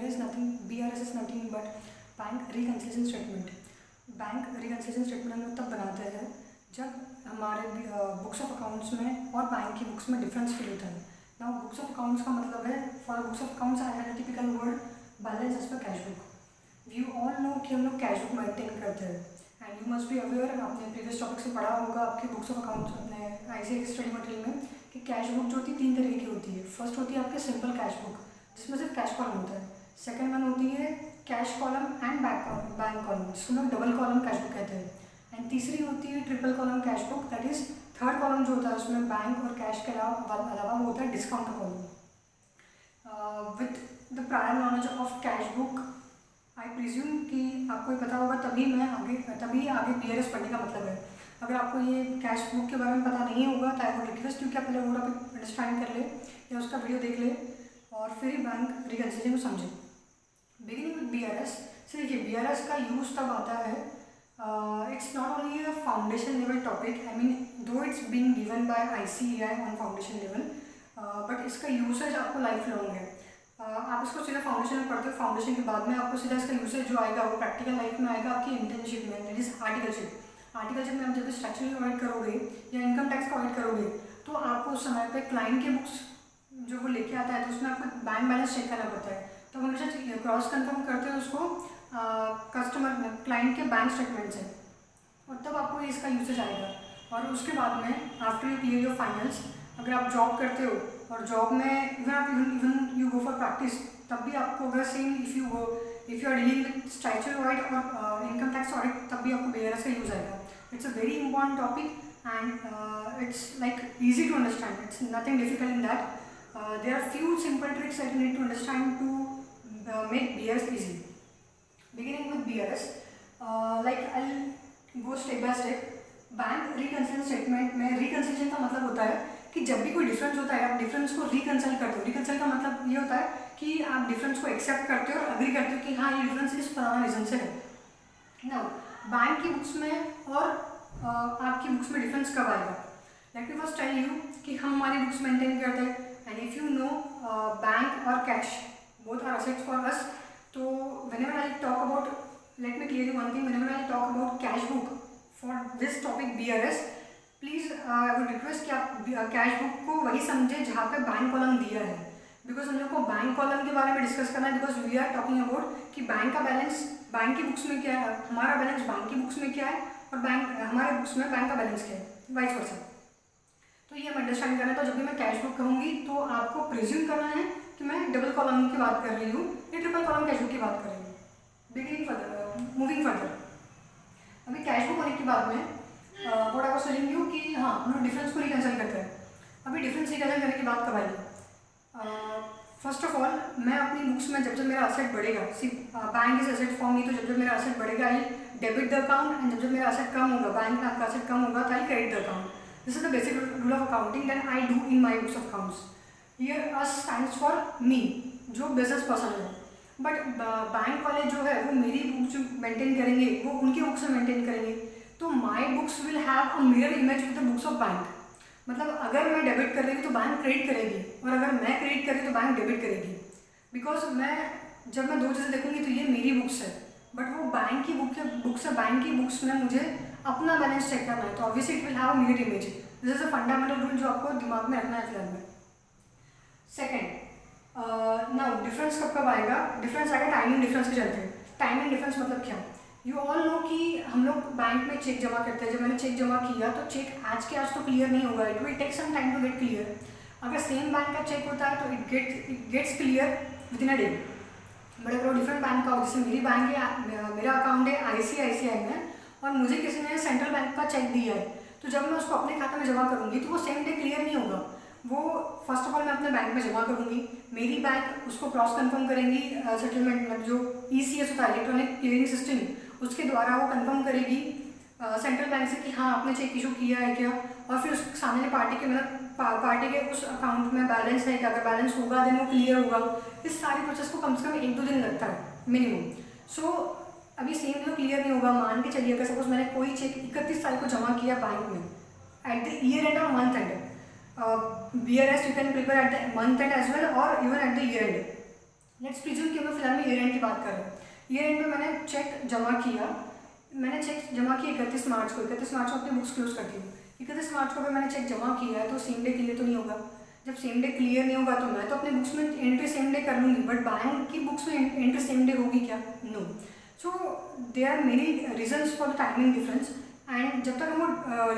BRS is nothing but bank reconciliation statement. Bank reconciliation statement हम लोग तब बनाते हैं जब हमारे बुक्स ऑफ अकाउंट्स में और बैंक की बुक्स में डिफरेंस फील होता है। नाउ बुक्स ऑफ अकाउंट्स का मतलब है, for books of accounts I have typical word balance as per cash book. You all know कि हम लोग कैश बुक मेंटेन करते हैं and you must be aware, आपने प्रीवियस टॉपिक से पढ़ा होगा आपके बुक्स ऑफ अकाउंट्स अपने ICAI स्टडी मटेरियल में कि कैश बुक जो होती है 3 तरीके की होती है। फर्स्ट होती है आपकी सिंपल कैश बुक जिसमें सिर्फ कैश कॉलम होता है। सेकंड वन होती है cash column and bank column जिसको हम डबल कॉलम कैश बुक कहते हैं। एंड तीसरी होती है triple column cash book, that is third column जो होता है उसमें बैंक और कैश के अलावा वो होता है discount column. With the prior knowledge of cash book I presume कि आपको ये पता होगा, तभी आगे BRS पढ़ने का मतलब है। अगर आपको ये कैश बुक के बारे में पता नहीं होगा तो आई वुड रिक्वेस्ट यू कि आप पहले वो टॉपिक अंडरस्टैंड कर ले या उसका वीडियो देख ले और फिर बैंक रिकन्सिलेशन को समझे। बिगिनिंग विद BRS से देखिए BRS का यूज़ तब आता है, it's not only a foundation level topic, I mean though it's being given by ICAI on foundation level, but इसका यूसेज आपको लाइफ लॉन्ग है। आप इसको सीधा फाउंडेशन में पढ़ते हो, फाउंडेशन के बाद में आपको सीधा इसका यूसेज जो आएगा वो प्रैक्टिकल लाइफ में आएगा आपकी इंटर्नशिप में, दैट इज आर्टिकलशिप। आर्टिकलशिप में आप जब स्ट्रक्चरली ऑडिट करोगे या इनकम टैक्स का ऑडिट करोगे तो आपको उस समय पे क्लाइंट के बुक्स जो वो लेके आता है तो उसमें आपको बैंक बैलेंस चेक करना पड़ता है। तो हमेशा क्रॉस कंफर्म करते हैं उसको कस्टमर क्लाइंट के बैंक स्टेटमेंट से और तब आपको इसका यूसेज आएगा। और उसके बाद में after you clear your finals, अगर आप जॉब करते हो और जॉब में even you go for practice, तब भी आपको अगर same if you are dealing with statutory audit और इनकम टैक्स ऑडिट तब भी आपको BRS का यूज़ आएगा। It's a very important topic and it's like easy to understand, it's nothing difficult in that. There are few simple tricks that you need to understand to make BRS easy. Beginning with BRS, like I'll go step by step. Bank reconciliation statement में reconciliation का मतलब होता है कि जब भी कोई difference होता है आप डिफरेंस को रिकन्सिल करते हो। रिकन्सिल का मतलब ये होता है कि आप डिफरेंस को एक्सेप्ट करते हो और अग्री करते हो कि हाँ ये डिफरेंस इस फलाना रीजन से है। नाउ बैंक की बुक्स में और आपकी बुक्स में डिफरेंस कब आएगा? Let me first tell you कि हम हमारी बुक्स मेंटेन करते हैं and if you know bank और cash both are assets for us, तो whenever I talk about, let me clear you one thing, whenever I talk about cash book for this topic BRS, please I would request कि आप cash book को वही समझे जहाँ पे bank column दिया है, बिकॉज हम लोग को बैंक कॉलम के बारे में डिस्कस करना है, because we are talking about कि बैंक का बैलेंस बैंक की बुक्स में क्या है, हमारा बैलेंस बैंक की बुक्स में क्या है और बैंक हमारे बुक्स में बैंक का बैलेंस क्या है, वाइस वर्सा। तो ये हम अंडरस्टैंड करना है। तो जब भी मैं कैश बुक कहूँगी तो आपको प्रिज्यूम करना है कि मैं डबल कॉलम की बात कर रही हूँ या ट्रिपल कॉलम कैश बुक की बात कर रही हूँ। बिगिनिंग फर्दर, मूविंग फर्दर, अभी कैश बुक होने के बाद में what I was telling you कि हाँ हम लोग डिफरेंस को रिकन्सिल करते हैं। अभी डिफरेंस रिकन्सिल करने की बात कब आएगी? फर्स्ट ऑफ ऑल मैं अपनी बुक्स में जब मेरा असेट बढ़ेगा, see bank is asset for me, तो जब मेरा असेट बढ़ेगा I debit the account and जब मेरा असेट कम होगा, बैंक का असेट कम होगा तो आई credit the account. This is the basic rule of accounting that I do in my books of accounts. Here us stands for me जो business person है, but bank वाले जो है वो मेरी बुक जो मेंटेन करेंगे वो उनकी बुक्स में मेंटेन करेंगे, तो my books will have a mirror image with the books of bank. मतलब अगर मैं डेबिट कर रही हूँ तो बैंक क्रेडिट करेगी और अगर मैं क्रेडिट कर रही हूँ तो बैंक डेबिट करेगी, बिकॉज जब मैं दो चीज़ें देखूंगी तो ये मेरी बुक्स है बट वो बैंक की बुक्स है, बैंक की बुक्स में मुझे अपना बैलेंस चेक करना है, तो obviously it will have a mirror image. This is a fundamental rule जो आपको दिमाग में रखना है फिलहाल में। सेकेंड, नाउ डिफरेंस कब आएगा? डिफरेंस आएगा टाइमिंग डिफरेंस के चलते। टाइमिंग डिफरेंस मतलब क्या? यू ऑल नो कि हम लोग बैंक में चेक जमा करते हैं। जब मैंने चेक जमा किया तो चेक आज के आज तो क्लियर नहीं होगा, it will take some time to get clear. अगर सेम बैंक का चेक होता है तो it gets clear within a day. But अगर वो डिफरेंट बैंक का हो, जैसे मेरी बैंक है, मेरा अकाउंट है ICICI में और मुझे किसी ने सेंट्रल बैंक का चेक दिया है, तो जब मैं उसको अपने खाते में जमा करूँगी तो वो सेम डे क्लियर नहीं होगा। वो फर्स्ट ऑफ ऑल मैं अपने बैंक में जमा करूँगी, मेरी बैंक उसको क्रॉस कंफर्म करेंगी सेटलमेंट में, जो ECS होता है इलेक्ट्रॉनिक क्लियरिंग सिस्टम, उसके द्वारा वो कंफर्म करेगी सेंट्रल बैंक से कि हाँ आपने चेक इशू किया है क्या, और फिर उस सामने पार्टी के मतलब पार्टी के उस अकाउंट में बैलेंस है क्या, अगर बैलेंस होगा देन वो क्लियर होगा। इस सारी प्रोसेस को कम से कम 1-2 दिन लगता है मिनिमम। सो अभी सेम डे क्लियर नहीं होगा। मान के चलिए अगर सपोज मैंने कोई चेक 31 तारीख को जमा किया बैंक में एट द ईयर एंड और month and, BRS you can prepare at the month end as well or even at the year end. Let's presume कि मैं फिलहाल में ईयर एंड की बात कर रहा हूँ। ईयर एंड में मैंने चेक जमा किया, मैंने चेक जमा किया 31 मार्च को। 31 मार्च को अपनी बुक्स क्लोज करती हूँ। 31 मार्च को अगर मैंने चेक जमा किया है तो सेम डे क्लियर तो नहीं होगा। जब सेम डे क्लियर नहीं होगा तो मैं तो अपने बुक्स में एंट्री सेम डे कर लूँगी, बट बैंक की बुक्स में एंट्री सेम डे होगी क्या? No. So there are many reasons for the timing difference, and जब तक हम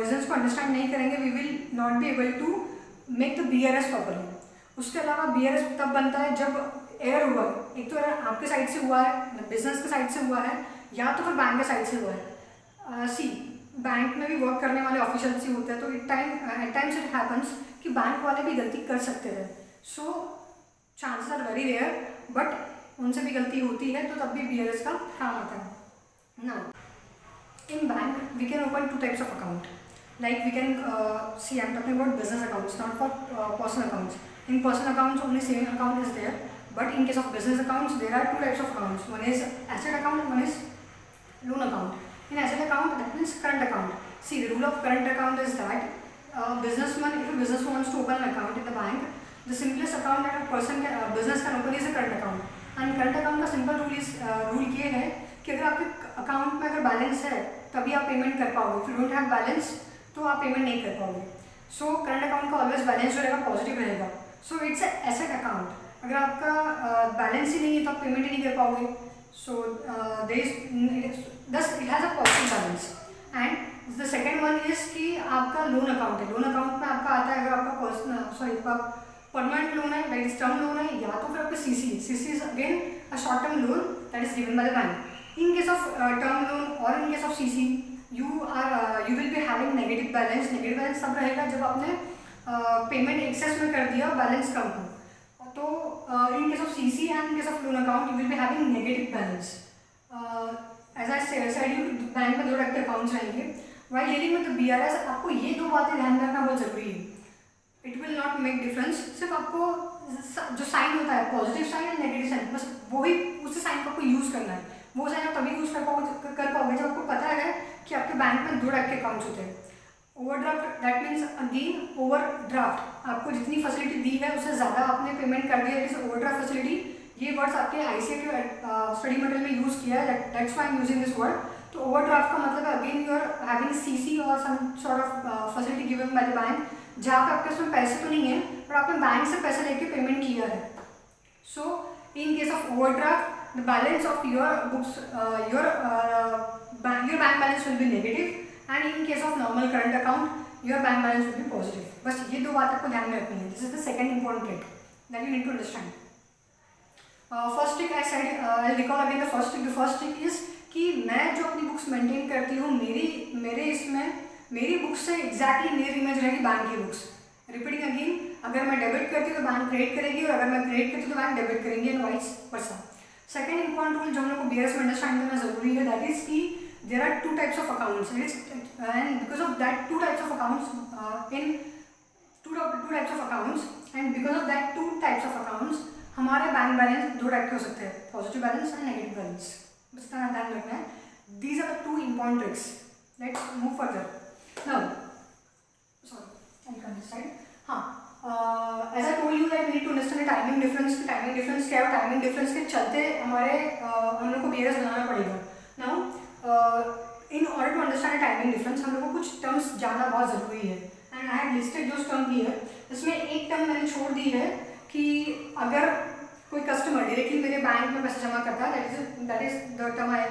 रीजन्स को अंडरस्टैंड नहीं करेंगे we will not be able to make the BRS properly. उसके अलावा BRS तब बनता है जब एरर हुआ है। एक तो एरर आपके साइड से हुआ है, बिजनेस के साइड से हुआ है, या तो फिर बैंक के साइड से हुआ है। सी बैंक में भी वर्क करने वाले ऑफिशियल्स ही होते हैं, तो एट टाइम्स इट हैपन्स कि बैंक वाले भी गलती कर सकते हैं। So chances are very rare, but उनसे भी गलती होती है तो तब भी BRS का काम आता है ना। In bank, we can open two types of account. Like we can see, I'm talking about business accounts, not for personal accounts. In personal accounts, only saving account is there. But in case of business accounts, there are two types of accounts. One is asset account, one is loan account. In asset account, that means current account. See, the rule of current account is that businessman, if a business wants to open an account in the bank, the simplest account that a person can, business can open is a current account. And current account का simple rule is rule ये है कि अगर आपके account में अगर balance है तभी आप पेमेंट कर पाओगे। If you don't have balance तो आप पेमेंट नहीं कर पाओगे। सो करंट अकाउंट का ऑलवेज बैलेंस जो रहेगा पॉजिटिव रहेगा। So it's asset account. अगर आपका बैलेंस ही नहीं है तो आप पेमेंट ही नहीं कर पाओगे। So thus it has a positive balance. And the second one is कि आपका लोन अकाउंट है। लोन अकाउंट में आपका आता है अगर आपका परमानेंट लोन है, दैट इज टर्म लोन है, या तो फिर आपका CC है। CC is again a short term loan that is given by the bank. In case of term loan or in case of CC, you will be having negative balance. Negative balance तब रहेगा जब आपने payment access में कर दिया, balance कम हो। तो in case of CC and in case of loan account, you will be having negative balance. As I said, you bank में 2 टाइप के अकाउंट्स रहेंगे। While dealing with the BRS, आपको ये 2 बातें ध्यान रखना बहुत जरूरी है। It will not make difference. सिर्फ आपको जो साइन होता है positive sign and negative sign, बस वही उसी साइन को आपको यूज़ करना है। वो साइन आप तभी यूज़ कर पाओगे जब आपको पता है कि आपके बैंक में 2 टाइप के अकाउंट्स होते हैं। Overdraft, that means again overdraft. आपको जितनी फैसिलिटी दी है उससे ज़्यादा आपने पेमेंट कर दिया, इट इज ओवरड्राफ्ट फैसिलिटी। ये वर्ड्स आपके ICA के स्टडी मटेरियल में यूज़ किया है, that's why I am using this word. तो ओवरड्राफ्ट का मतलब है again you are having CC और some sort of facility given by the bank, जहाँ पे आपके उसमें पैसे तो नहीं है पर आपने बैंक से पैसे लेके पेमेंट किया है। So in case of overdraft the balance of your books your bank balance will be negative, and in case of normal current account your bank balance will be positive. बस ये 2 बात आपको ध्यान में रखनी है। This is the second important trick that you need to understand. First trick I said, I'll recall again the first trick. The first trick is कि मैं जो अपनी बुक्स मेंटेन करती हूँ, मेरी बुक्स से एग्जैक्टली मेरी इमेज रहेगी बैंक की बुक्स। रिपीटिंग अगेन, अगर मैं डेबिट करती हूँ तो बैंक क्रेडिट करेगी, और अगर मैं क्रेडिट करती हूँ तो बैंक डेबिट करेंगे, and vice versa. Second important rule जो हम लोग को BRS में अंडरस्टैंड करना जरूरी है, दैट इज कि there are 2 types of accounts, and because of that 2 types of accounts in 2 types of accounts, and because of that 2 types of accounts हमारे बैंक बैलेंस 2 टाइप के हो सकते हैं, positive balance and negative balance. बस इतना ध्यान रखना है। These are the 2 important tricks. Let's move further now. Sorry, I can this side. हाँ, as I told you that we need to understand timing difference. Timing difference क्या है? Timing difference के चलते हमारे हम लोग को BRS बनाना पड़ेगा। Now in order to understand timing difference हम लोग को कुछ टर्म्स जानना बहुत ज़रूरी है, and I have listed those term here. इसमें एक टर्म मैंने छोड़ दी है कि अगर कोई कस्टमर डायरेक्टली मेरे बैंक में पैसा जमा करता है, दैट इज द टर्म आई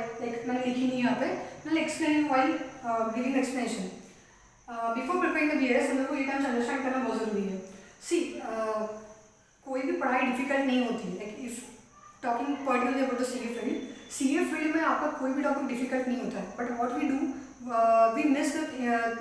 मैंने लिखी नहीं यहाँ पे, मैंने explain while giving explanation. Before preparing the BRS हम लोग को ये टर्म्स अंडरस्टैंड करना बहुत ज़रूरी है। सी कोई भी पढ़ाई डिफिकल्ट नहीं होती। Like if talking particularly about the CA field में आपका कोई भी टॉपिक डिफिकल्ट नहीं होता है, but what we do we miss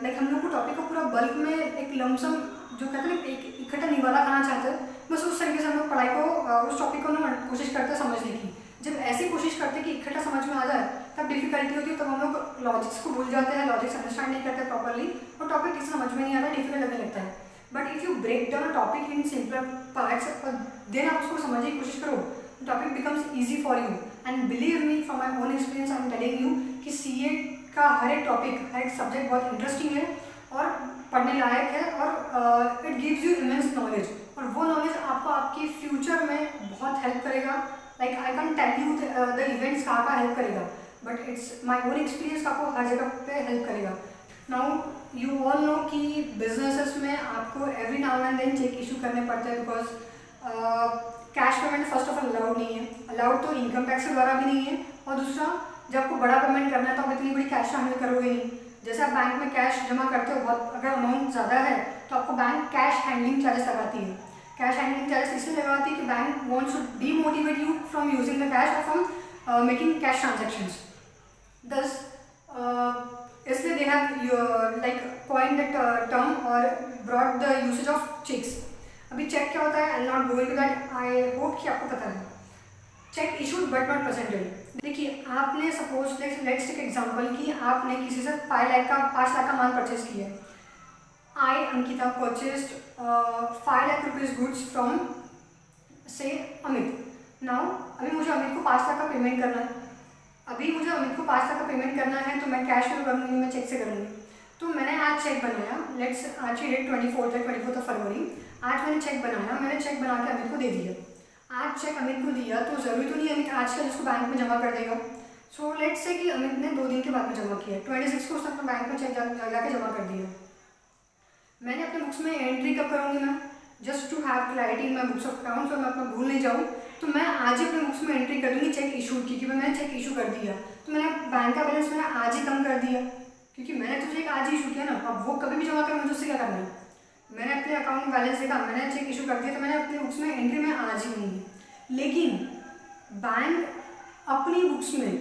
like हम लोग को टॉपिक को पूरा बल्क में एक लमसम जो कहते हैं एक इकट्ठा निवाला खाना चाहते हैं, बस उस तरीके से हम लोग पढ़ाई को उस टॉपिक को ना कोशिश करते हैं समझने की। जब ऐसी कोशिश करते हैं कि इकट्ठा समझ में आ जाए तब डिफिकल्टी होती है, तब हम लोग लॉजिक्स को भूल जाते हैं, लॉजिक्स अंडरस्टैंड नहीं करते प्रॉपरली, और टॉपिक किसी समझ में नहीं आता, डिफिकल्ट लगने लगता है। But if you break down a topic in simpler parts, then आप उसको समझने की कोशिश करो, topic becomes easy for you. And believe me from my own experience I am telling you कि CA का हर एक टॉपिक, हर एक सब्जेक्ट बहुत इंटरेस्टिंग है और पढ़ने लायक है, और it gives you immense knowledge. और वो नॉलेज आपको आपके फ्यूचर में बहुत हेल्प करेगा। Like I can tell you the events कहाँ हेल्प करेगा, but it's my own experience आपको हर जगह पे हेल्प करेगा। नाउ यू ऑल नो कि बिजनेसेस में आपको every now and then cheque issue करने पड़ते हैं, because cash payment first of all allowed नहीं है। अलाउड तो इनकम टैक्स के द्वारा भी नहीं है, और दूसरा जब आपको बड़ा पेमेंट करना है तो आप इतनी बड़ी कैश हैंडल करोगे नहीं। जैसे आप बैंक में कैश जमा करते हो, बहुत अगर अमाउंट ज़्यादा है तो आपको बैंक कैश हैंडलिंग चार्जेस लगाती है। कैश हैंडलिंग चार्जेस इसलिए लगाती है कि bank wants to demotivate you from using the cash और from making cash transactions. Thus इसलिए they have like coined the term और brought the usage of cheques. अभी चेक क्या होता है, I not go into that, I hope कि आपको पता है। Cheque issued but not presented. देखिए, आपने सपोज लेट्स टेक एग्जांपल कि आपने किसी से 5 लाख का माल परचेज किया है। I Ankita purchased 5 lakh rupees goods from से अमित। नाउ अभी मुझे अमित को 5 लाख का पेमेंट करना है। अभी मुझे अमित को 5 लाख का पेमेंट करना है तो मैं कैश में करूँगी, मैं चेक से करूँगी। तो मैंने आज चेक बनाया, लेट्स आज की डेट 24 फरवरी। आज मैंने चेक बनाया, मैंने चेक बना के अमित को दे दिया। आज चेक अमित को दिया तो ज़रूरी तो नहीं अमित आज का जिसको बैंक में जमा कर देगा। सो लेट्स से कि अमित ने 2 दिन के बाद में जमा किया, 26 को उसने अपना बैंक में चेक जाके जमा कर दिया। मैंने अपने बुक्स में एंट्री कब करूँगी मैं, just to have clarity in my books of accounts, और मैं अपना भूल नहीं जाऊँ तो मैं आज ही अपने बुक्स में एंट्री कर दूँगी चेक इशू की, कि मैंने चेक इशू कर दिया। तो मैंने बैंक का बैलेंस मैंने आज ही कम कर दिया, क्योंकि मैंने तो चेक आज ही इशू किया ना। अब वो कभी भी जमा करें, मुझे उससे क्या करना है। मैंने अपने अकाउंट में बैलेंस देखा, मैंने चेक इशू कर दिया, तो मैंने अपने बुक्स में एंट्री में आज ही दूँगी। लेकिन बैंक अपनी बुक्स में,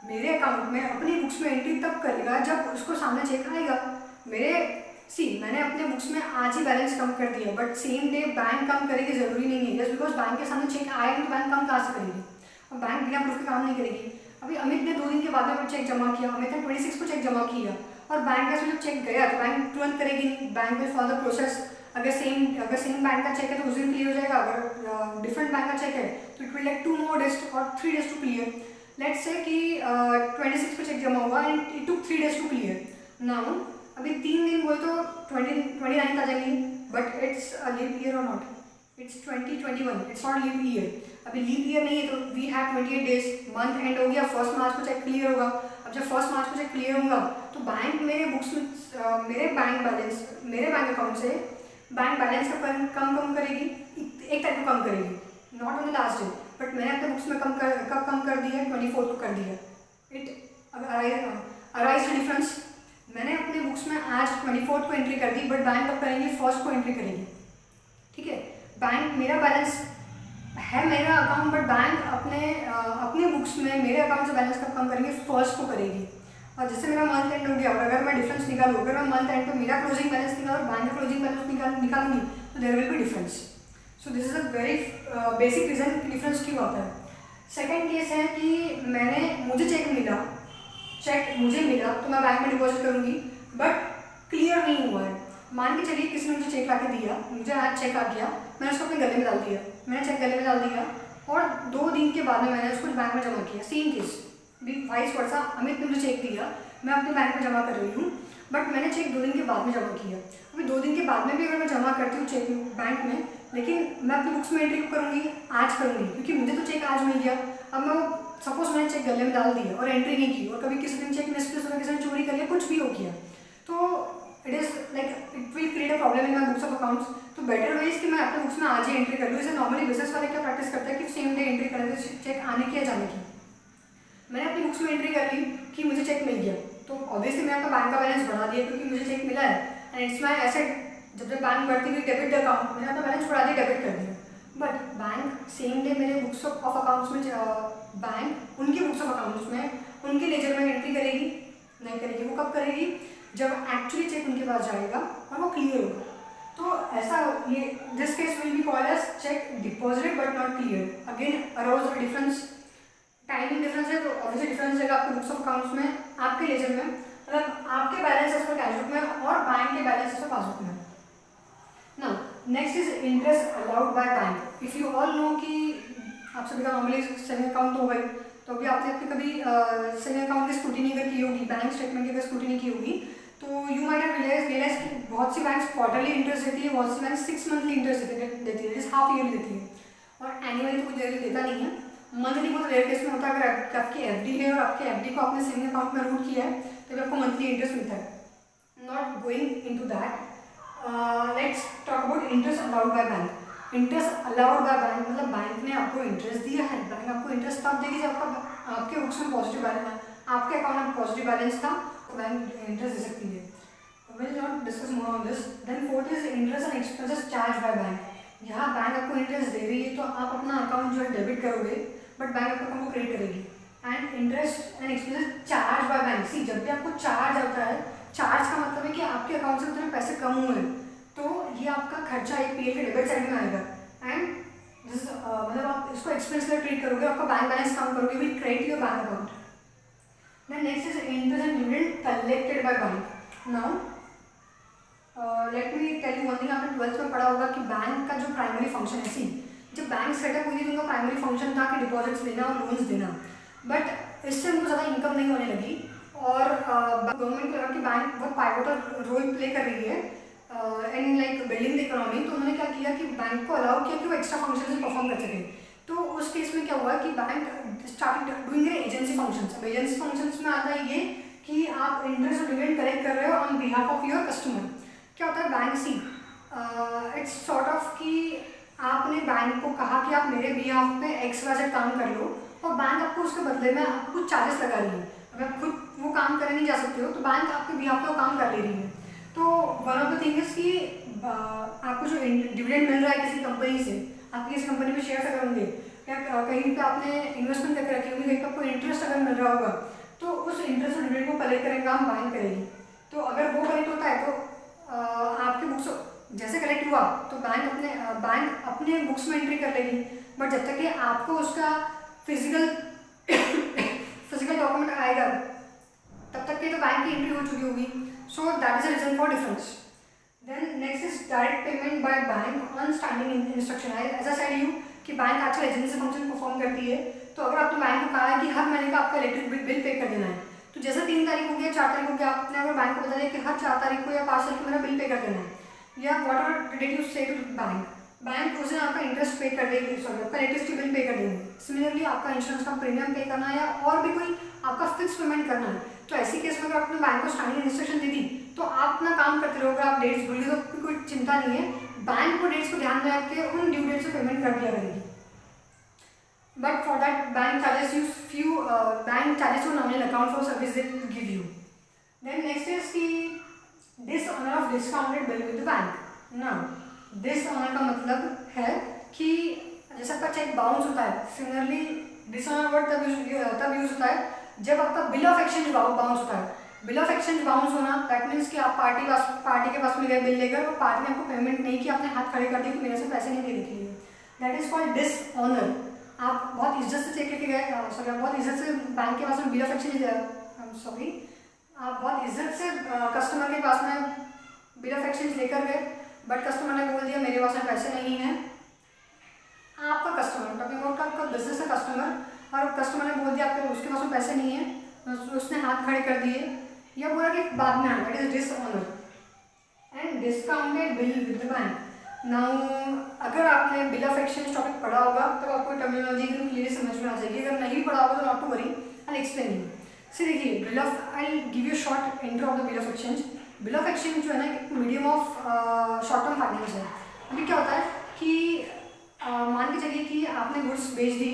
मेरे अकाउंट में अपनी बुक्स में एंट्री तब करेगा जब उसको सामने चेक आएगा। मैंने अपने बुक्स में आज ही बैलेंस कम कर दिया, बट सेम डे बैंक कम करेगी ज़रूरी नहीं है। जस्ट बिकॉज बैंक के सामने चेक आएगा तो बैंक कम कहाँ से करेगी, और बैंक बिना प्रूफ के काम नहीं करेगी। अभी अमित ने 2 दिन के बाद में चेक जमा किया, अमित ने 26 को चेक जमा किया, और बैंक के जब चेक गया तो बैंक तुरंत करेगी नहीं, bank will follow the process. अगर सेम बैंक का चेक है तो उस दिन क्लियर हो जाएगा, अगर डिफरेंट बैंक का चेक है तो it will take 2 more days और 3 days to clear. Let's say कि 26 को चेक जमा हुआ and it took 3 days to clear. Now अभी 3 दिन हुए तो 29 आ जाएंगे, but it's a leap year और not, it's 2021, it's not leap year. अभी लीप ईयर नहीं है तो we have 28 days, month end हो गया, 1 मार्च को चेक क्लियर होगा। अब जब 1 मार्च को चेक क्लियर होगा तो बैंक मेरे बुक्स में मेरे बैंक अकाउंट से बैंक बैलेंस कम करेगी, एक टाइप को कम करेगी, not on the last day, but मैंने अपने बुक्स में कब कम कर दिया, 24 को कर दिया। It arise difference. मैंने अपने बुक्स में आज 24 को एंट्री कर दी, बट बैंक कब करेंगे, 1 को एंट्री करेगी। ठीक है, बैंक मेरा बैलेंस है मेरा अकाउंट, बट बैंक अपने बुक्स में मेरे अकाउंट से बैलेंस कब कम करेंगे, 1 को करेगी। और जैसे मेरा मंथ एंड हो गया, और अगर मैं डिफरेंस निकालूँ, अगर मैं मंथ एंड पे मेरा क्लोजिंग बैलेंस निकालूँ और बैंक का क्लोजिंग बैलेंस निकालूंगी तो there will be difference. So this is a very basic reason कि डिफरेंस क्यों आता है। सेकेंड केस है कि मुझे चेक मिला तो मैं बैंक में डिपॉजिट करूँगी, बट क्लियर नहीं हुआ है। मान के चलिए किसी ने मुझे चेक ला के दिया, मुझे आज चेक आ गया, मैंने उसको अपने गले में डाल दिया, मैंने चेक गले में डाल दिया, और 2 दिन के बाद में मैंने उसको बैंक में जमा किया। सेम केस भी वाइस वर्सा, अमित ने मुझे चेक दिया, मैं अपने बैंक में जमा कर रही हूँ, बट मैंने चेक 2 दिन के बाद में जमा किया। अभी 2 दिन के बाद में भी अगर मैं जमा करती हूँ चेक बैंक में, लेकिन मैं अपनी बुक्स में एंट्री करूँगी, आज करूँगी, क्योंकि मुझे तो चेक आज मिल गया। अब मैं सपोज मैंने चेक गले में डाल दिया और एंट्री नहीं की, और कभी किसी दिन चेक मिसप्लेस हो गया, किसी ने चोरी कर लिया, कुछ भी हो गया, तो it will create a problem in my books of accounts. तो बेटर वे कि मैं अपने बुक्स में आज ही एंट्री कर लूँ। जैसे नॉर्मली बिजनेस वाले क्या प्रैक्टिस करते हैं कि सेम डे एंट्री करें चेक आने की या जाने की। मैंने अपनी बुक्स में एंट्री कर ली कि मुझे चेक मिल गया, तो ऑब्वियसली मैंने अपना बैंक का बैलेंस बढ़ा दिया, क्योंकि मुझे चेक मिला है एंड इट्स माई एसेट। जब बैंक बढ़ती हुई डेबिट अकाउंट, मैंने अपना बैलेंस बढ़ा दिया, डेबिट कर दिया। बट बैंक सेम डे मेरे बुक्स ऑफ अकाउंट्स में, बैंक उनके बुक्स ऑफ अकाउंट्स में उनके लेजर में एंट्री करेगी नहीं करेगी। वो कब करेगी, जब एक्चुअली चेक उनके पास जाएगा और वो क्लियर होगा। तो ऐसा ये this case will be called as cheque deposited but not clear. Again arouse difference, timing difference है, तो ऑब्वियसली डिफरेंस रहेगा आपके बुक्स ऑफ अकाउंट्स में, आपके लेजर में, मतलब आपके बैलेंस है उसमें कैश बुक में, और बैंक के बैलेंस है उसमें पासबुक में। Now next is interest allowed by bank. If you all know कि आप सभी का नॉर्मली सेविंग अकाउंट हो गई, तो अभी आपने कभी सेविंग अकाउंट की स्क्रूटिनी अगर की होगी, बैंक स्टेटमेंट की अगर स्क्रूटिनी की होगी, तो यू माइट हैव रियलाइज कि बहुत सी बैंक्स क्वार्टरली इंटरेस्ट देती है, बहुत सी बैंक्स 6 मंथली इंटरेस्ट देती है, जिस हाफ ईयर देती है, और एनुअली तो कुछ जल्दी देता नहीं है। मंथली बहुत रेयर केस में होता है, अगर आपकी एफडी है और आपके एफडी को आपने सेविंग अकाउंट में रूट किया है तो आपको मंथली इंटरेस्ट मिलता है। Not going into that, let's talk about interest allowed by bank. Interest allowed by bank मतलब बैंक ने आपको इंटरेस्ट दिया है। बैंक आपको इंटरेस्ट तब देगी जब आपके बुक्स में पॉजिटिव बैलेंस, आपके अकाउंट में पॉजिटिव बैलेंस था तो बैंक इंटरेस्ट दे सकती है। Will not discuss more on this. Then fourth is interest and expenses charge by bank. यहाँ बैंक आपको इंटरेस्ट दे रही है तो आप अपना अकाउंट जो है डेबिट करोगे, बट बैंक आपका अकाउंट को क्रेडिट करेगी। And interest and expenses charge by bank. See, जब भी आपको चार्ज आता है, चार्ज का मतलब है कि आपके अकाउंट से उतने पैसे कम हुए तो ये आपका खर्चा एक पीएल के डेबिट साइड में आएगा। एंड मतलब आप इसको एक्सपेंस का ट्रीट करोगे, आपका बैंक बैलेंस कम करोगे, will credit your bank account. Then next is interest and dividend collected by bank. Now let me tell you one thing. आपने 12th में पढ़ा होगा कि बैंक का जो प्राइमरी फंक्शन है, सी जब बैंक सेटअप हुई थी तो उनका प्राइमरी फंक्शन था कि डिपॉजिट्स देना और लोन्स देना, बट इससे उनको ज़्यादा इनकम नहीं होने लगी और गवर्नमेंट को लगा कि बैंक बहुत पाइवोटल रोल प्ले कर रही है in like building the economy. तो उन्होंने क्या किया कि बैंक को अलाउ किया कि वो एक्स्ट्रा फंक्शन परफॉर्म कर सके। तो उस केस में क्या हुआ कि bank started doing agency functions. अब एजेंसी फंक्शंस में आता है ये कि आप इंटरेस्ट और डिविडेंड कलेक्ट कर रहे हो on behalf of your customer. क्या होता है bank, see it's sort of कि आपने बैंक को कहा कि आप मेरे बिहाफ पे एक्स वाई जेड काम कर लो और बैंक आपको उसके बदले में आपको कुछ चार्जेस लगा रही है। अगर खुद वो काम करने नहीं जा सकते हो तो बैंक आपके बिहाफ पे वो काम कर ले रही है। तो one of the thing is कि आपको जो डिविडेंड मिल रहा है किसी कंपनी से, आप किसी कंपनी में शेयर अगर होंगे या कहीं पे आपने इन्वेस्टमेंट करके रखी होगी, कहीं पर आपको इंटरेस्ट अगर मिल रहा होगा तो उस इंटरेस्ट और डिविडेंड को कलेक्ट करने का काम बैंक करेगी। तो अगर वो कलेक्ट होता है तो आपके बुक्स जैसे कलेक्ट हुआ तो बैंक अपने बुक्स में एंट्री कर लेगी, बट जब तक कि आपको उसका फिजिकल डॉक्यूमेंट आएगा तब तक के तो बैंक की एंट्री हो चुकी होगी। So that is a reason for difference. Then next is direct payment by bank on standing instruction. ऐसा साइड यू कि बैंक आजकल एजेंसी फंक्शन परफॉर्म करती है। तो अगर आपने बैंक को कहा है कि हर महीने का आपका इलेक्ट्रिक बिल पे कर देना है, तो जैसे 3 तारीख हो गया, 4 तारीख हो गया, आपने अगर बैंक को बता दिया कि हर 4 तारीख को या 5 तारीख को मेरा बिल पे कर देना है, या वॉट एवर डेट यू से टू बैंक उस दिन आपका इंटरेस्ट पे कर देगी, सॉरी आपका इलेक्ट्रिसिटी बिल पे कर देंगे। सिमिलरली आपका इंश्योरेंस का प्रीमियम पे करना है या और भी कोई आपका फिक्स पेमेंट करना है, तो ऐसी केस में अगर आपने बैंक को स्टैंडिंग इंस्ट्रक्शन दे दी तो आप अपना काम करते रहोगे, आप डेट्स भूल गए तो कोई चिंता नहीं है, बैंक को डेट्स को ध्यान में रख के उन ड्यू डेट्स से पेमेंट कर दिया करेगी। But for that, bank charges you nominal account for service they give you. Then next is the dishonor of discounted bill with the bank. Now, dishonor का मतलब है कि जैसे आपका चेक बाउंस होता है, सिमिलरली डिसऑनर वर्ड तब use होता है जब आपका बिल ऑफ एक्सचेंज बाउंस होता है। बिल ऑफ एक्सचेंज बाउंस होना दैट मीन्स कि आप पार्टी के पास में गए बिल लेकर और पार्टी ने आपको पेमेंट नहीं किया, अपने हाथ खड़े कर दिए कि मेरे से पैसे नहीं देने के लिए, दैट इज कॉल्ड डिसऑनर। आप बहुत इज्जत से चेक लेके गए, सॉरी आप बहुत इज्जत से बैंक के पास में बिल ऑफ एक्सचेंज, आप बहुत इज्जत से कस्टमर के पास में बिल ऑफ एक्सचेंज लेकर गए, बट कस्टमर ने बोल दिया मेरे पास में पैसे नहीं हैं। आपका कस्टमर टॉकिंग अबाउट आपका बिजनेस है कस्टमर, और कस्टमर ने बोल दिया आपके उसके पास में पैसे नहीं है, उसने हाथ खड़े कर दिए या बोला कि बाद में आना, that is dishonour. And discounted bill with the bank. Now अगर आपने बिल ऑफ एक्सचेंज टॉपिक पढ़ा होगा तो आपको टर्मिनोलॉजी क्लियरली समझ में आ जाएगी, अगर नहीं पढ़ा होगा तो not to worry, I explain you. Say देखिए bill of, I give you short intro of the bill of exchange. Bill of exchange जो है ना एक medium of short term finance है। अभी क्या होता है कि मान के चलिए कि आपने गुड्स बेच दी,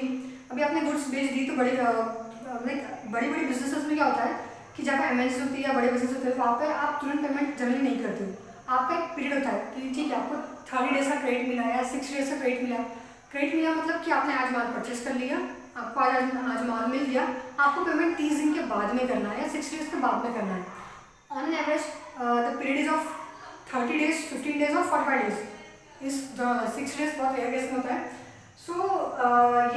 अभी आपने गुड्स बेच दी तो बड़ी बिजनेसेस में क्या होता है कि जब एमएनसी होती है या बड़े बिजनेस होते हैं तो वहाँ पे आप तुरंत पेमेंट जनरली नहीं करते हो, आपका एक पीरियड होता है कि ठीक है आपको 30 डेज का क्रेडिट मिला या 60 डेज का क्रेडिट मिला मतलब कि आपने आज माल परचेस कर लिया, आपको आज माल मिल गया, आपको पेमेंट 30 दिन के बाद में करना है या 60 डेज के बाद में करना है। On an average the period is of 30 days, 15 days और 45 डेज। इस 6 डेज बहुत रेयर केस में होता है। सो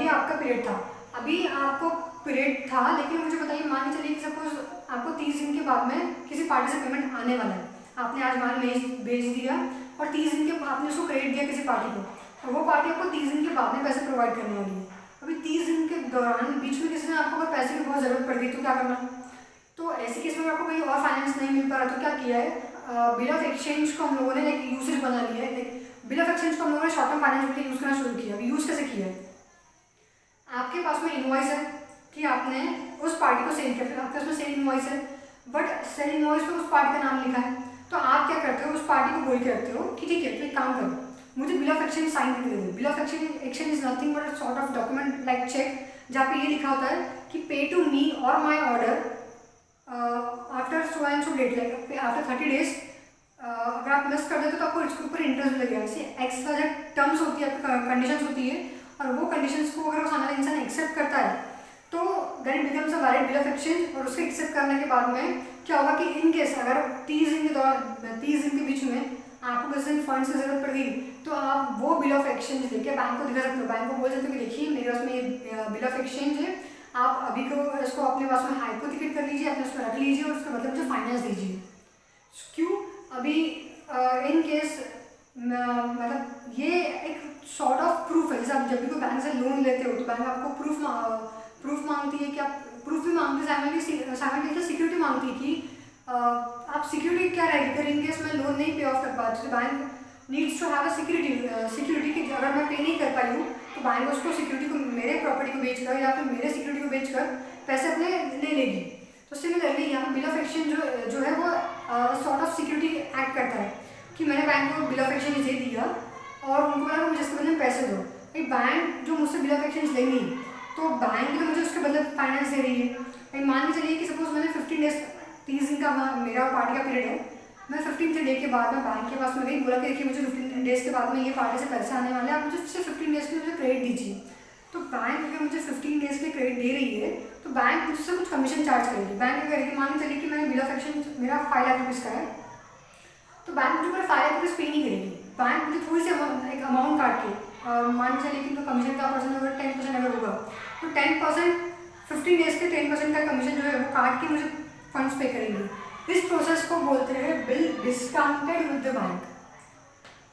ये आपका पीरियड था। अभी आपको पीरियड था लेकिन मुझे बताइए, मान के चलिए कि सपोज आपको 30 दिन के बाद में किसी पार्टी से पेमेंट आने वाला है, आपने आज माल बेच दिया और 30 दिन के आपने उसको क्रेडिट दिया किसी पार्टी को, और वो पार्टी आपको 30 दिन के बाद में पैसे प्रोवाइड करने वाली है। अभी 30 दिन के दौरान बीच में किसी ने आपको अगर पैसे की बहुत ज़रूरत पड़ गई तो क्या करना? तो ऐसे केस में अगर आपको कहीं और फाइनेंस नहीं मिल पा रहा तो क्या किया है, बिल ऑफ एक्सचेंज को हम लोगों ने लाइक यूसेज बना लिया है। लाइक बिल ऑफ एक्सचेंज को हम लोगों ने शॉर्ट टर्म फाइनेंस के लिए यूज़ करना शुरू किया। अभी यूज़ कैसे किया है, आपके पास में इनवॉइस है कि आपने उस पार्टी को सेल किया, आपके पास में सेल इनवॉइस है, बट सेल इनवॉइस पे उस पार्टी का नाम लिखा है। तो आप क्या करते हो, उस पार्टी को बोल के रखते हो कि ठीक है तो एक काम करो, मुझे बिल ऑफ एक्सचेंज साइन करके दे दो। Bill of exchange is nothing but sort of document like cheque, जहाँ पे ये लिखा होता है कि पे टू मी और my order after so and so date, like after 30 days। अगर आप मिस कर देते तो आपको इसके ऊपर इंटरेस्ट लगेगा। ऐसे एक्स्ट्रा जो टर्म्स होती है, कंडीशंस होती है, और वो कंडीशंस को अगर सामने इंसान एक्सेप्ट करता है तो then it becomes a valid bill of exchange. और उसके एक्सेप्ट करने के बाद में क्या होगा कि इन केस अगर 30 दिन के बीच में आपको किसी दिन फंड्स की जरूरत पड़ गई तो आप वो बिल ऑफ एक्सचेंज लेके बैंक को दिखा सकते हो। बैंक को बोल सकते हो कि देखिए मेरे पास में ये बिल ऑफ एक्सचेंज है, आप अभी को इसको अपने पास में हाइपोथेकेट कर लीजिए, अपने उसको रख लीजिए और उसका मतलब मुझे फाइनेंस दीजिए। क्यों, अभी इन केस मतलब ये एक सॉर्ट ऑफ प्रूफ है। जैसे आप जब भी कोई बैंक से लोन लेते हो तो बैंक आपको प्रूफ मांगती है कि आप प्रूफ भी मांगती है, साइमल्टेनियसली सिक्योरिटी मांगती है कि आप सिक्योरिटी क्या रहेगी अगर इन केस मैं लोन नहीं पे ऑफ कर पाती। तो bank needs to have a security कि अगर मैं पे नहीं कर पाई हूँ तो बैंक उसको सिक्योरिटी को, मेरे प्रॉपर्टी को बेचकर या फिर मेरे सिक्योरिटी को बेचकर पैसे अपने ले लेगी। तो सिमिलरली यहाँ बिल ऑफ एक्सचेंज जो है वो सॉर्ट ऑफ सिक्योरिटी एक्ट करता है कि मैंने बैंक को बिल ऑफ एक्सचेंज दे दिया और उनको बोला मुझे इसके बदले में पैसे दो। भाई बैंक जो मुझसे बिल ऑफ एक्सचेंज लेंगी तो बैंक तो मुझे उसके बदले फाइनेंस दे रही है। भाई मान के चलिए कि सपोज मैंने 15 days 30 दिन का मेरा पार्टी का पीरियड है, मैं 15th डे के बाद में बैंक के पास में गई, बोला कि देखिए मुझे 15 days के बाद में ये पार्टी से पैसे आने वाले हैं, आप मुझे सिर्फ 15 days के लिए मुझे क्रेडिट दीजिए। तो बैंक अगर मुझे 15 days के क्रेडिट दे रही है तो बैंक मुझसे कुछ कमीशन चार्ज करेगी। बैंक क्या करेगी, मान के चलिए कि मैंने बिल ऑफ एक्सचेंज मेरा 5 लाख रुपीज़ का है तो बैंक मुझे पूरा 5 लाख रुपीज़ पे नहीं करेगी। बैंक मुझे थोड़ी सी एक अमाउंट काट के मान के चलिए कि तो कमीशन का परसेंट अगर 10% अगर होगा तो 10% 15 days के 10% का कमीशन जो है वो काट के मुझे फंड्स पे करेंगे। इस प्रोसेस को बोलते हैं bill discounted with the bank.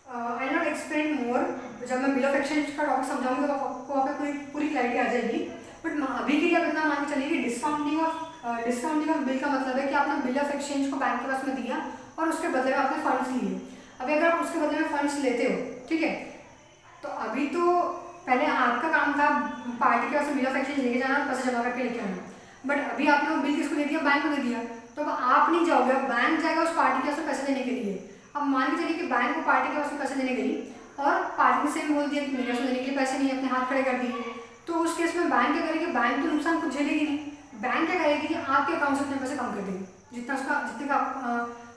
I not explain more, जब मैं बिल ऑफ एक्सचेंज का टॉपिक समझाऊंगा तो आपको वहाँ पे पूरी क्लैरिटी आ जाएगी। बट अभी के लिए आप इतना मान के चलिए कि डिस्काउंटिंग ऑफ बिल का मतलब है कि आपने बिल ऑफ एक्सचेंज को बैंक के पास में दिया और उसके बदले में आपने फंड्स लिए। अभी अगर आप उसके बदले में फंड्स लेते हो, ठीक है, तो अभी तो पहले आपका काम था पार्टी के पास बिल ऑफ एक्सचेंज लेके जाना, पैसे जमा करके लेके आना, बट अभी आपने वो बिल किसको दे दिया, बैंक को दे दिया। तो अब आप नहीं जाओगे, बैंक जाएगा उस पार्टी के पास पैसे देने के लिए। अब मान के चलिए कि बैंक को पार्टी के पास पैसे देने गई और पार्टी ने सेम बोल दिया कि मेरे पास देने के लिए पैसे नहीं, अपने हाथ खड़े कर दिए, तो उस केस में बैंक क्या करेगी, बैंक तो नुकसान कुछ झेलेगी नहीं। बैंक क्या करेगी कि आपके अकाउंट से उतने पैसे कम कर देगी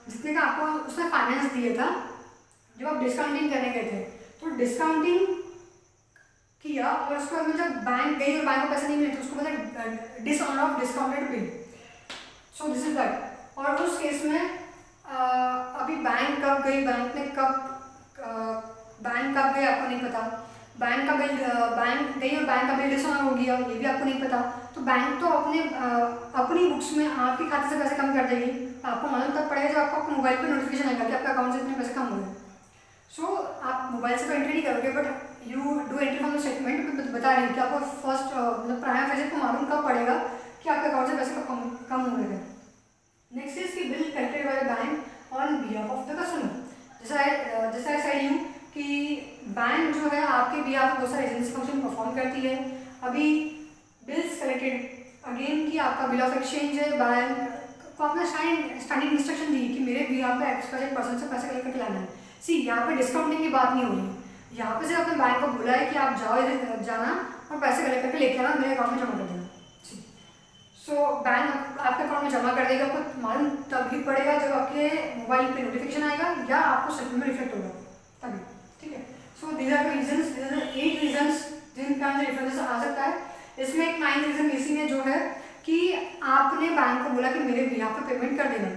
जितने का आपको उसने फाइनेंस दिया था जब आप डिस्काउंटिंग करने गए थे। तो डिस्काउंटिंग किया और उसके बाद में जब बैंक गई और बैंक को पैसे नहीं मिले तो उसको मतलब dishonour of discounted bill. So this is that. और उस केस में अभी बैंक कब गई, बैंक कब गई आपको नहीं पता, बैंक गई और बैंक का बिल डिसऑनर हो गया ये भी आपको नहीं पता। तो बैंक तो अपनी बुक्स में आपके खाते से पैसे कम कर देगी, आपको मालूम तब पड़ेगा जब आपको मोबाइल पे नोटिफिकेशन आएगा कि आपका अकाउंट से इतने पैसे कम हो गए। सो आप मोबाइल से तो एंट्री नहीं करोगे but you do entry from the statement, बता रही हूँ कि आपको फर्स्ट मतलब प्राइम फेज को मालूम कब पड़ेगा कि आपके अकाउंट से पैसे कम हो गए। नेक्स्ट इज की bill collected by bank on behalf of the customer. जैसा आई सेड यू कि बैंक जो है आपके बिहाफ बहुत सारे एजेंसी फंक्शन परफॉर्म करती है। अभी बिल्स कलेक्टेड अगेन कि आपका बिल ऑफ एक्सचेंज है, बैंक को आपने स्टैंडिंग इंस्ट्रक्शन दी कि मेरे बिहाफ पे X% से पैसे कलेक्ट करके लाना है। सी यहाँ पे डिस्काउंटिंग की बात नहीं हो रही, यहाँ पे सिर्फ अपने बैंक को बोला है कि आप जाना और पैसे कलेक्ट करके लेके आना, मेरे अकाउंट में जमा कर देना। सो बैंक आपके अकाउंट में जमा कर देगा, आपको मालूम तभी पड़ेगा जब आपके मोबाइल पे नोटिफिकेशन आएगा या आपको स्टेटमेंट में रिफ्लेक्ट होगा तभी, ठीक है। So these are the reasons, these are 8 reasons जिनका आंसर डिफरेंसेस आ सकता है। इसमें एक 9th रीजन मिसिंग है जो है कि आपने बैंक को बोला कि मेरे बिहाफ पे पेमेंट कर देना।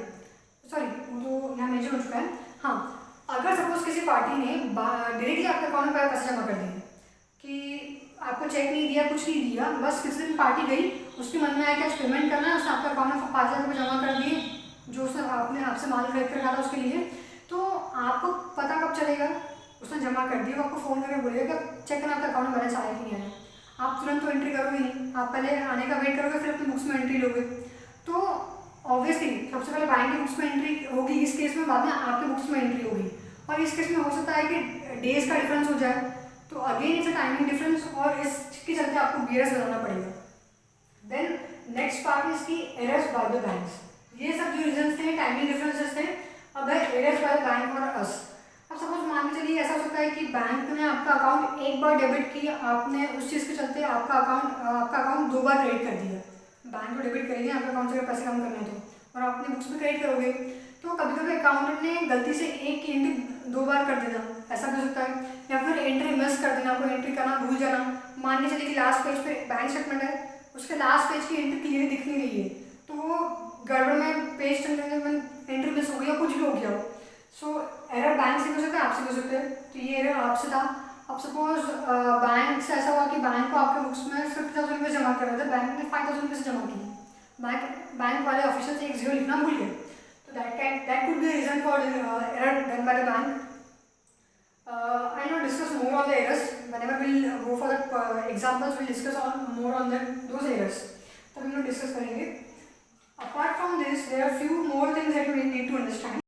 सॉरी वो तो यहाँ मेंशन हो चुका है। हाँ, अगर सपोज किसी पार्टी ने डायरेक्टली आपके अकाउंट में पैसे जमा कर दिए कि आपको चेक नहीं दिया, कुछ नहीं दिया, बस किसी दिन पार्टी गई, उसके मन में आया कि आज पेमेंट करना है, उसने आपके अकाउंट में 5 लाख रुपये जमा कर दिए जो उसने आपसे माल खरीद कर रखा था उसके लिए। तो आपको पता कब चलेगा, उसने जमा कर दिया, आपको फ़ोन करके बोलेगा कि चेक करना आपका अकाउंट में बैलेंस आया कि नहीं आया। आप तुरंत तो एंट्री करोगे नहीं, आप पहले आने का वेट करोगे, फिर अपनी बुक्स में एंट्री लोगे। तो ऑब्वियसली सबसे पहले बैंक की बुक्स में एंट्री होगी इस केस में, बाद में आपके बुक्स में एंट्री होगी, और इस केस में हो सकता है कि डेज का डिफरेंस हो जाए, तो again it's a timing difference, और इसके चलते आपको BRS बनाना पड़ेगा। देन नेक्स्ट पार्ट इज की एरर्स बाय द बैंक्स। ये सब जो रीजंस थे, टाइमिंग डिफरेंसेस थे। अब है एरर्स बाय द बैंक और अस। अब सपोज मान के चलिए ऐसा हो सकता है कि बैंक ने आपका अकाउंट एक बार डेबिट किया, आपने उस चीज़ के चलते आपका अकाउंट 2 बार क्रेडिट कर दिया। बैंक को डेबिट करेंगे आपके अकाउंट से अगर पैसे कम करने हैं तो, और आप अपनी बुक्स में क्रेडिट करोगे, तो कभी कभी अकाउंटेंट ने गलती से एक की एंट्री 2 बार कर देना, ऐसा भी हो सकता है, या फिर एंट्री मिस कर देना, कोई एंट्री करना भूल जाना। मान के चलिए कि लास्ट पेज पे बैंक स्टेटमेंट है, उसके लास्ट पेज की एंट्री क्लियरली दिख नहीं रही है, तो वो गड़बड़ में पेज टर्न में एंट्री मिस हो गई या कुछ भी हो गया हो। सो एरर बैंक से भी हो सकता है, आपसे भी हो सकता है, तो ये एरर आपसे था। अब सपोज बैंक से ऐसा हुआ कि बैंक को आपके बुक्स में 50,000 रुपये जमा कर रहे थे, बैंक ने 5,000 रुपये से जमा किए, बैंक वाले ऑफिसर से 1 0 लिखना भूल गए, तो that could be reason for error done by the bank. I will discuss more on the errors whenever we'll go for the examples. We'll discuss on more on those errors. तब हम लोग discuss करेंगे। Apart from this, there are few more things that we need to understand.